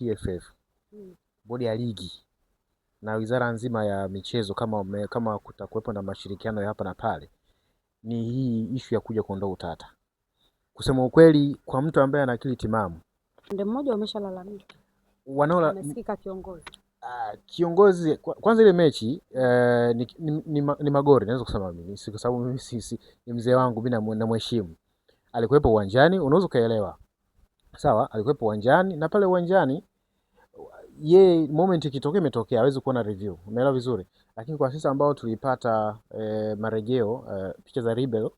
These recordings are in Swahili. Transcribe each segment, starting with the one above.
TFF, bodi ya ligi na wizara nzima ya michezo, kama kutakuwepo na mashirikiano ya hapa na pale, ni hii issue ya kuja kuondoa utata. Kusema ukweli, kwa mtu ambaye ana akili timamu, ndio mmoja wameshalalamika, amesikika kiongozi kwanza ile mechi ni magori, naweza kusema mimi, kwa sababu mimi ni mzee wangu, mimi namheshimu. Alikuwepo uwanjani, unaweza kaelewa. Sawa, alikuwepo uwanjani, na pale uwanjani ye moment ikitokea imetokea, hawezi kuona review. Umeelewa vizuri? Lakini kwa sisi ambao tulipata marejeo, picha za Rebel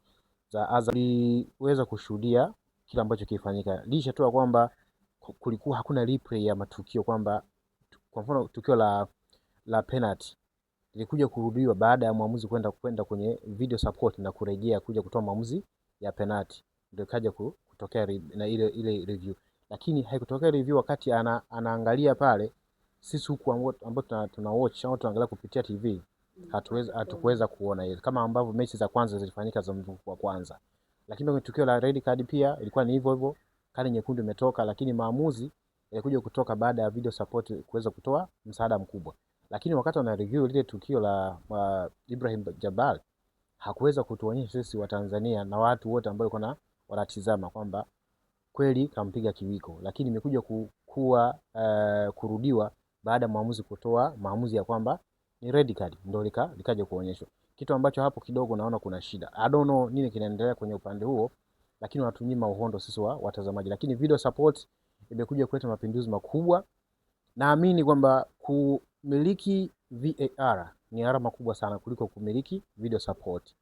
za Azam, tuliweza kushuhudia kila ambacho kilifanyika. Licha tu kwamba kulikuwa hakuna replay ya matukio, kwamba kwa mfano tukio la penalty ilikuja kurudiwa baada ya muamuzi kwenda kwenye video support na kurejea kuja kutoa maamuzi ya penalty, ndio kaja kutokea na ile review. Lakini haikutokea review wakati anaangalia pale. Sisi huku ambao tuna watch au tunaangalia kupitia TV, hatukuweza kuona ile, kama ambavyo mechi za kwanza zilifanyika za mzunguko wa kwanza. Lakini kwenye tukio la red card pia ilikuwa ni hivyo hivyo, kadi nyekundu imetoka, lakini maamuzi yalikuja kutoka baada ya video support kuweza kutoa msaada mkubwa. Lakini wakati wana review lile tukio la Ibrahim Jabal, hakuweza kutuonyesha sisi wa Tanzania na watu wote ambao walikuwa wanatizama kwamba kweli kampiga kiwiko. Lakini imekuja kurudiwa baada ya maamuzi kutoa maamuzi ya kwamba ni red card, ndio likaja kuonyeshwa. Kitu ambacho hapo kidogo naona kuna shida. I don't know nini kinaendelea kwenye upande huo, lakini watunyima uhondo sisi watazamaji. Lakini video support imekuja kuleta mapinduzi makubwa. Naamini kwamba kumiliki VAR ni gharama kubwa sana kuliko kumiliki video support.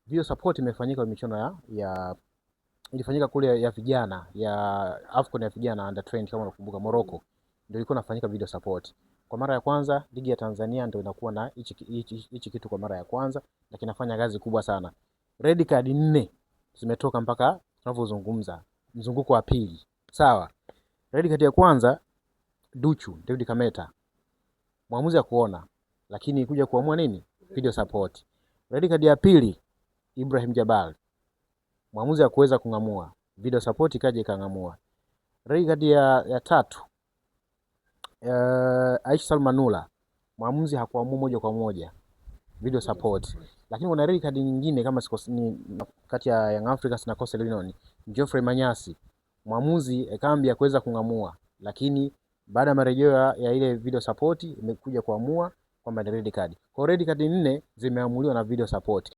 Video support imefanyika kwa michuano ilifanyika kule ya vijana ya AFCON ya vijana under 20, kama unakumbuka, Morocco ndio ilikuwa inafanyika video support. Kwa mara ya kwanza ligi ya Tanzania ndio inakuwa na hichi kitu kwa mara ya kwanza, na kinafanya kazi kubwa sana. Red card 4 zimetoka mpaka tunavyozungumza, mzunguko wa pili. Sawa. Red card ya kwanza Duchu David Kameta, mwamuzi ya kuona, lakini kuja kuamua nini? Video support. Red card ya pili Ibrahim Jabal, mwamuzi ya kuweza kungamua, video support ikaje ikangamua. Red card ya tatu Aisha Salmanula, mwamuzi hakuamua moja kwa moja, video support. Lakini kuna red card nyingine kama ni kati ya Young Africans na Coastal Union, Geoffrey Manyasi, mwamuzi akaambia kuweza kungamua, lakini baada ya marejeo ya ile video support imekuja kuamua kwamba ni red card. Kwa red card 4 zimeamuliwa na video support.